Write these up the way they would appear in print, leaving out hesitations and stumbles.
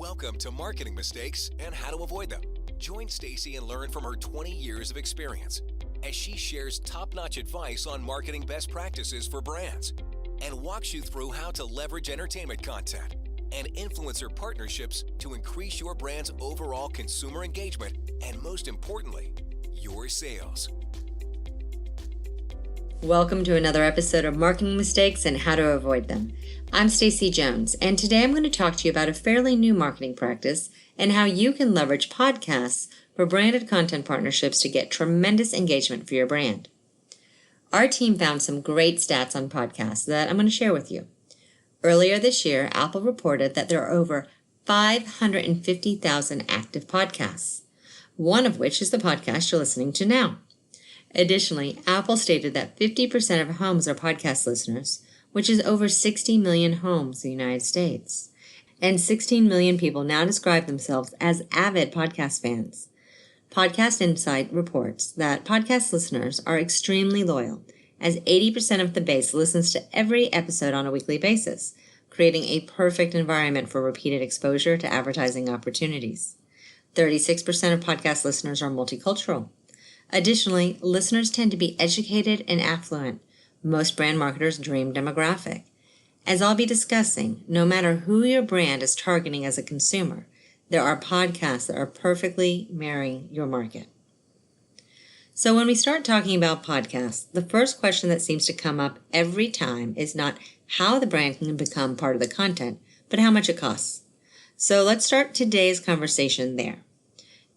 Welcome to Marketing Mistakes and How to Avoid Them. Join Stacy and learn from her 20 years of experience as she shares top-notch advice on marketing best practices for brands and walks you through how to leverage entertainment content and influencer partnerships to increase your brand's overall consumer engagement and, most importantly, your sales. Welcome to another episode of Marketing Mistakes and How to Avoid Them. I'm Stacy Jones, and today I'm going to talk to you about a fairly new marketing practice and how you can leverage podcasts for branded content partnerships to get tremendous engagement for your brand. Our team found some great stats on podcasts that I'm going to share with you. Earlier this year, Apple reported that there are over 550,000 active podcasts, one of which is the podcast you're listening to now. Additionally, Apple stated that 50% of homes are podcast listeners, which is over 60 million homes in the United States. And 16 million people now describe themselves as avid podcast fans. Podcast Insight reports that podcast listeners are extremely loyal, as 80% of the base listens to every episode on a weekly basis, creating a perfect environment for repeated exposure to advertising opportunities. 36% of podcast listeners are multicultural. Additionally, listeners tend to be educated and affluent, most brand marketers' dream demographic. As I'll be discussing, no matter who your brand is targeting as a consumer, there are podcasts that are perfectly marrying your market. So when we start talking about podcasts, the first question that seems to come up every time is not how the brand can become part of the content, but how much it costs. So let's start today's conversation there.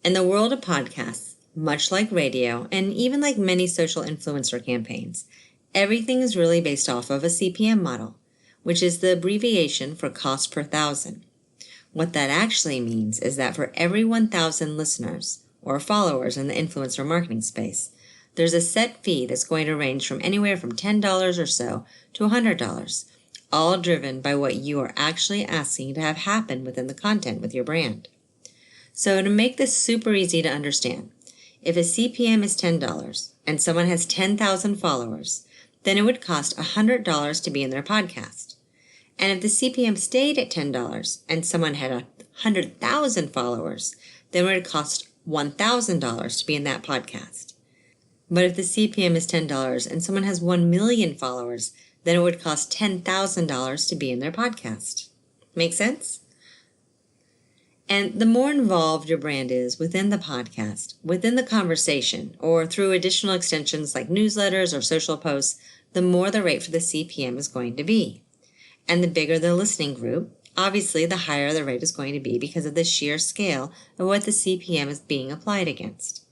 In the world of podcasts, much like radio and even like many social influencer campaigns, everything is really based off of a CPM model, which is the abbreviation for cost per thousand. What that actually means is that for every 1,000 listeners or followers in the influencer marketing space, there's a set fee that's going to range from anywhere from $10 or so to $100, all driven by what you are actually asking to have happen within the content with your brand. So to make this super easy to understand, if a CPM is $10 and someone has 10,000 followers, then it would cost $100 to be in their podcast. And if the CPM stayed at $10 and someone had 100,000 followers, then it would cost $1,000 to be in that podcast. But if the CPM is $10 and someone has 1 million followers, then it would cost $10,000 to be in their podcast. Make sense? And the more involved your brand is within the podcast, within the conversation, or through additional extensions like newsletters or social posts, the more the rate for the CPM is going to be. And the bigger the listening group, obviously the higher the rate is going to be because of the sheer scale of what the CPM is being applied against.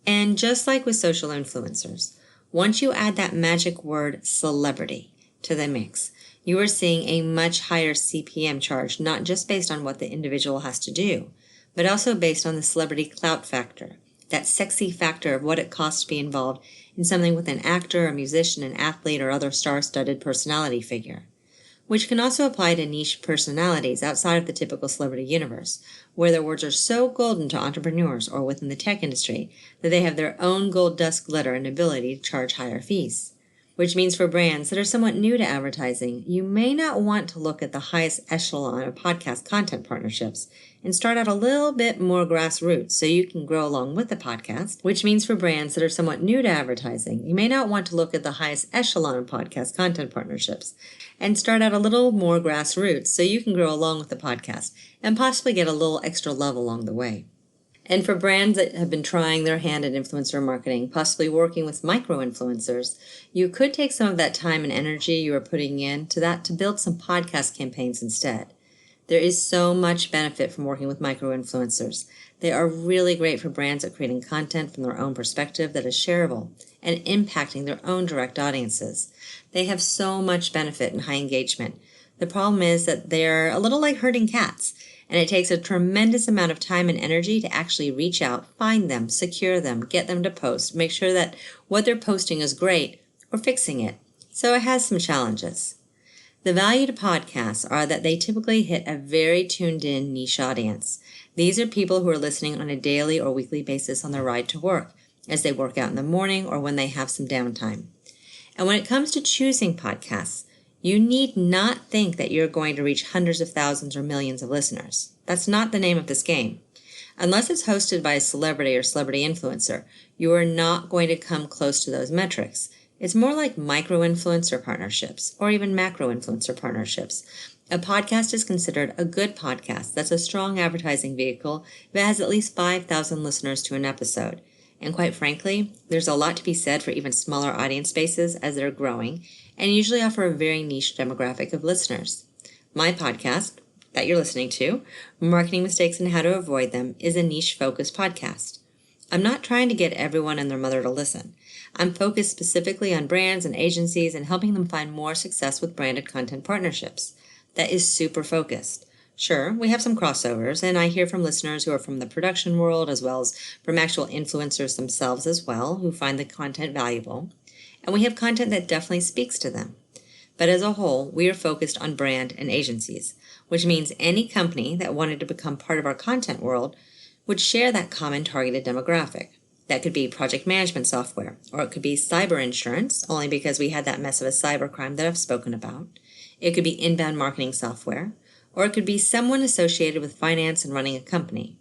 And just like with social influencers, once you add that magic word celebrity to the mix, you are seeing a much higher CPM charge, not just based on what the individual has to do, but also based on the celebrity clout factor, that sexy factor of what it costs to be involved in something with an actor, a musician, an athlete, or other star-studded personality figure, which can also apply to niche personalities outside of the typical celebrity universe, where their words are so golden to entrepreneurs or within the tech industry that they have their own gold dust glitter and ability to charge higher fees. Which means for brands that are somewhat new to advertising, you may not want to look at the highest echelon of podcast content partnerships and start out a little bit more grassroots so you can grow along with the podcast, which means for brands that are somewhat new to advertising, you may not want to look at the highest echelon of podcast content partnerships and start out a little more grassroots so you can grow along with the podcast and possibly get a little extra love along the way. And for brands that have been trying their hand at influencer marketing, possibly working with micro-influencers, you could take some of that time and energy you are putting into that to build some podcast campaigns instead. There is so much benefit from working with micro-influencers. They are really great for brands at creating content from their own perspective that is shareable and impacting their own direct audiences. They have so much benefit and high engagement. The problem is that they're a little like herding cats. And it takes a tremendous amount of time and energy to actually reach out, find them, secure them, get them to post, make sure that what they're posting is great, or fixing it. So it has some challenges. The value to podcasts are that they typically hit a very tuned-in niche audience. These are people who are listening on a daily or weekly basis on their ride to work, as they work out in the morning or when they have some downtime. And when it comes to choosing podcasts, You need not think that you're going to reach hundreds of thousands or millions of listeners. That's not the name of this game. Unless it's hosted by a celebrity or celebrity influencer, you are not going to come close to those metrics. It's more like micro-influencer partnerships or even macro-influencer partnerships. A podcast is considered a good podcast that's a strong advertising vehicle if it has at least 5,000 listeners to an episode. And quite frankly, there's a lot to be said for even smaller audience bases as they're growing and usually offer a very niche demographic of listeners. My podcast that you're listening to, Marketing Mistakes and How to Avoid Them, is a niche-focused podcast. I'm not trying to get everyone and their mother to listen. I'm focused specifically on brands and agencies and helping them find more success with branded content partnerships. That is super focused. Sure, we have some crossovers, and I hear from listeners who are from the production world as well as from actual influencers themselves as well, who find the content valuable. And we have content that definitely speaks to them. But as a whole, we are focused on brand and agencies, which means any company that wanted to become part of our content world would share that common targeted demographic. That could be project management software, or it could be cyber insurance, only because we had that mess of a cybercrime that I've spoken about. It could be inbound marketing software, or it could be someone associated with finance and running a company.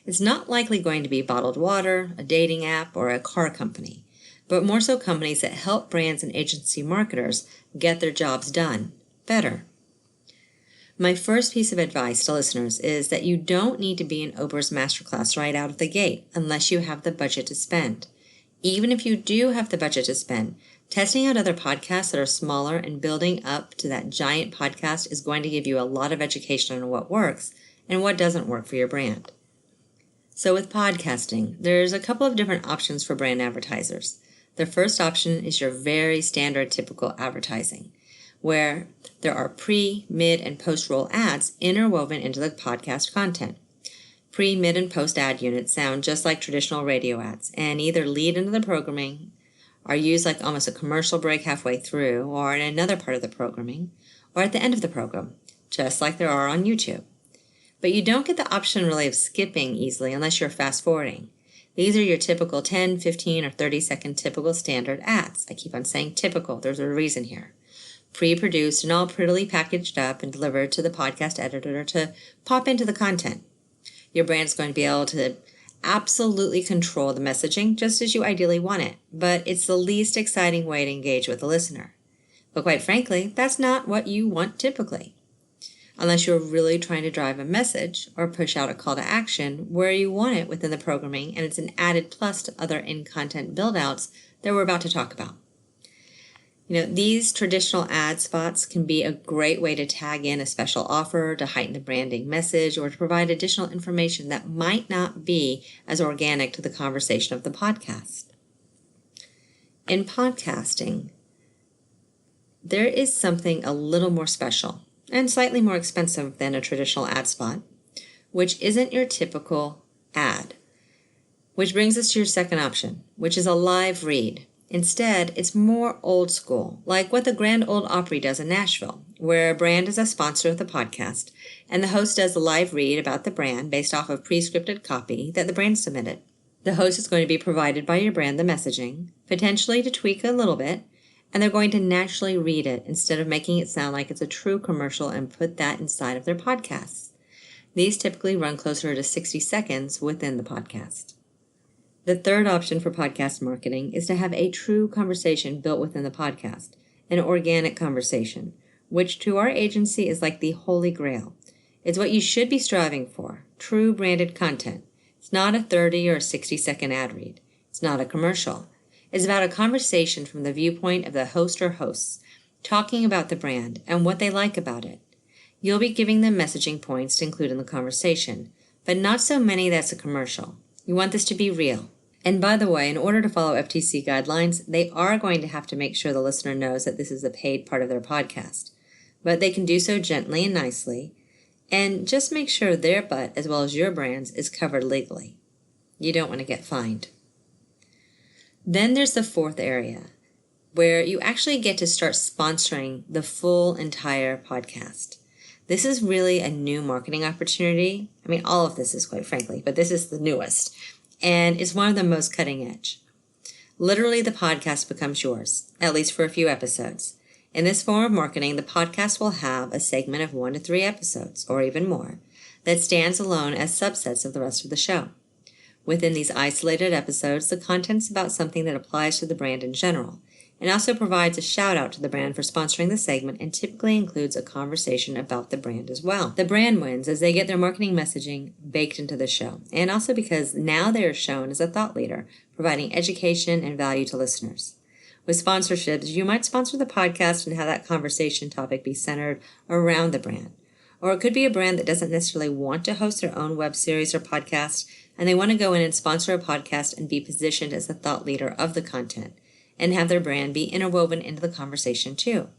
It's not likely going to be bottled water, a dating app, or a car company, but more so companies that help brands and agency marketers get their jobs done better. My first piece of advice to listeners is that you don't need to be in Oprah's masterclass right out of the gate unless you have the budget to spend. Even if you do have the budget to spend, testing out other podcasts that are smaller and building up to that giant podcast is going to give you a lot of education on what works and what doesn't work for your brand. So with podcasting, there's a couple of different options for brand advertisers. The first option is your very standard typical advertising, where there are pre, mid, and post-roll ads interwoven into the podcast content. Pre, mid, and post ad units sound just like traditional radio ads and either lead into the programming, are used like almost a commercial break halfway through or in another part of the programming, or at the end of the program, just like there are on YouTube. But you don't get the option really of skipping easily unless you're fast-forwarding. These are your typical 10, 15, or 30-second typical standard ads. I keep on saying typical. There's a reason here. Pre-produced and all prettily packaged up and delivered to the podcast editor to pop into the content. Your brand's going to be able to absolutely control the messaging just as you ideally want it, but it's the least exciting way to engage with the listener. But quite frankly, that's not what you want typically. Unless you're really trying to drive a message or push out a call to action where you want it within the programming and it's an added plus to other in-content build-outs that we're about to talk about. These traditional ad spots can be a great way to tag in a special offer, to heighten the branding message, or to provide additional information that might not be as organic to the conversation of the podcast. In podcasting, there is something a little more special and slightly more expensive than a traditional ad spot, which isn't your typical ad. Which brings us to your second option, which is a live read. Instead, it's more old school, like what the Grand Ole Opry does in Nashville, where a brand is a sponsor of the podcast, and the host does a live read about the brand based off of pre-scripted copy that the brand submitted. The host is going to be provided by your brand the messaging, potentially to tweak a little bit, and they're going to naturally read it instead of making it sound like it's a true commercial and put that inside of their podcasts. These typically run closer to 60 seconds within the podcast. The third option for podcast marketing is to have a true conversation built within the podcast, an organic conversation, which to our agency is like the holy grail. It's what you should be striving for, true branded content. It's not a 30 or 60-second ad read. It's not a commercial. It's about a conversation from the viewpoint of the host or hosts, talking about the brand and what they like about it. You'll be giving them messaging points to include in the conversation, but not so many that's a commercial. You want this to be real. And by the way, in order to follow FTC guidelines, they are going to have to make sure the listener knows that this is a paid part of their podcast. But they can do so gently and nicely, and just make sure their butt, as well as your brand's, is covered legally. You don't want to get fined. Then there's the fourth area, where you actually get to start sponsoring the full entire podcast. This is really a new marketing opportunity. I mean, all of this is, quite frankly, but this is the newest. And it's one of the most cutting edge. Literally, the podcast becomes yours, at least for a few episodes. In this form of marketing, the podcast will have a segment of 1 to 3 episodes, or even more, that stands alone as subsets of the rest of the show. Within these isolated episodes, the content's about something that applies to the brand in general, and also provides a shout out to the brand for sponsoring the segment and typically includes a conversation about the brand as well. The brand wins as they get their marketing messaging baked into the show, and also because now they are shown as a thought leader, providing education and value to listeners. With sponsorships, you might sponsor the podcast and have that conversation topic be centered around the brand. Or it could be a brand that doesn't necessarily want to host their own web series or podcast, and they want to go in and sponsor a podcast and be positioned as the thought leader of the content, and have their brand be interwoven into the conversation too.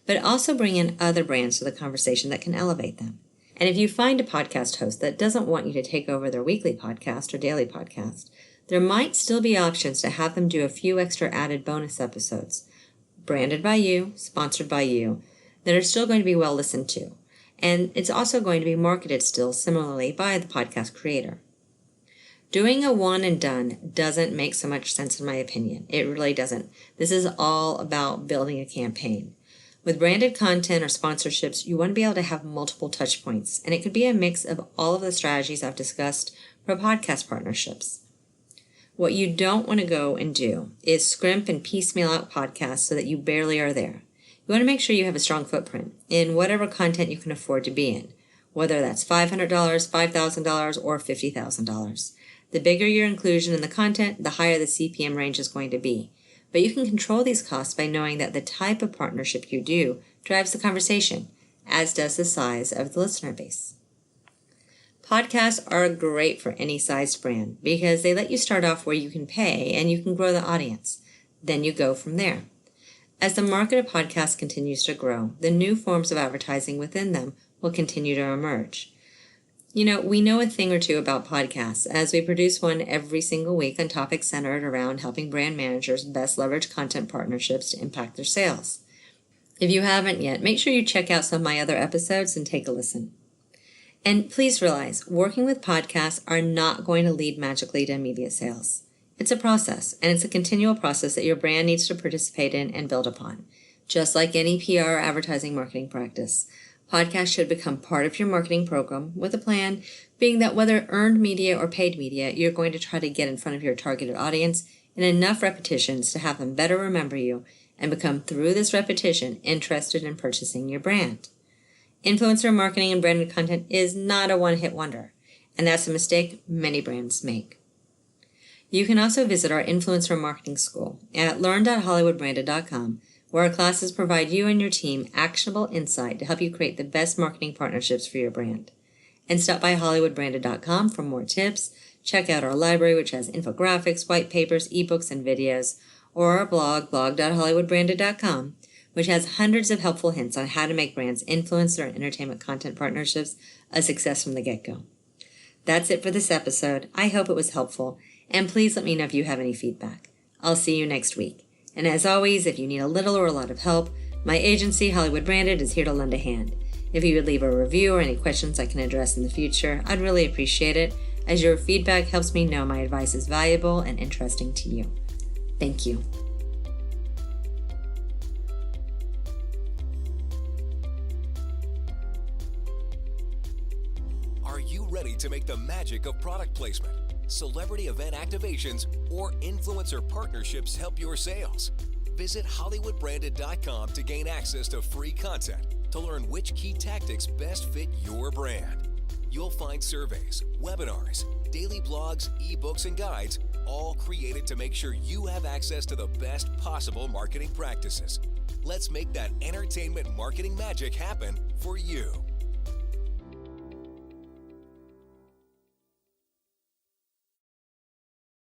But also bring in other brands to the conversation that can elevate them. And if you find a podcast host that doesn't want you to take over their weekly podcast or daily podcast, there might still be options to have them do a few extra added bonus episodes, branded by you, sponsored by you, that are still going to be well listened to. And it's also going to be marketed still similarly by the podcast creator. Doing a one and done doesn't make so much sense in my opinion. It really doesn't. This is all about building a campaign. With branded content or sponsorships, you want to be able to have multiple touch points, and it could be a mix of all of the strategies I've discussed for podcast partnerships. What you don't want to go and do is scrimp and piecemeal out podcasts so that you barely are there. You want to make sure you have a strong footprint in whatever content you can afford to be in, whether that's $500, $5,000, or $50,000. The bigger your inclusion in the content, the higher the CPM range is going to be. But you can control these costs by knowing that the type of partnership you do drives the conversation, as does the size of the listener base. Podcasts are great for any sized brand because they let you start off where you can pay and you can grow the audience. Then you go from there. As the market of podcasts continues to grow, the new forms of advertising within them will continue to emerge. We know a thing or two about podcasts as we produce one every single week on topics centered around helping brand managers best leverage content partnerships to impact their sales. If you haven't yet, make sure you check out some of my other episodes and take a listen. And please realize, working with podcasts are not going to lead magically to immediate sales. It's a process, and it's a continual process that your brand needs to participate in and build upon. Just like any PR or advertising marketing practice, podcasts should become part of your marketing program with a plan being that whether earned media or paid media, you're going to try to get in front of your targeted audience in enough repetitions to have them better remember you and become, through this repetition, interested in purchasing your brand. Influencer marketing and branded content is not a one-hit wonder, and that's a mistake many brands make. You can also visit our Influencer Marketing School at learn.hollywoodbranded.com, where our classes provide you and your team actionable insight to help you create the best marketing partnerships for your brand. And stop by hollywoodbranded.com for more tips. Check out our library, which has infographics, white papers, ebooks, and videos, or our blog.hollywoodbranded.com, which has hundreds of helpful hints on how to make brands' influencer and entertainment content partnerships a success from the get-go. That's it for this episode. I hope it was helpful, and please let me know if you have any feedback. I'll see you next week. And as always, if you need a little or a lot of help, my agency, Hollywood Branded, is here to lend a hand. If you would leave a review or any questions I can address in the future, I'd really appreciate it, as your feedback helps me know my advice is valuable and interesting to you. Thank you. Are you ready to make the magic of product placement, celebrity event activations, or influencer partnerships help your sales? Visit hollywoodbranded.com to gain access to free content to learn which key tactics best fit your brand. You'll find surveys, webinars, daily blogs, ebooks, and guides, all created to make sure you have access to the best possible marketing practices. Let's make that entertainment marketing magic happen for you.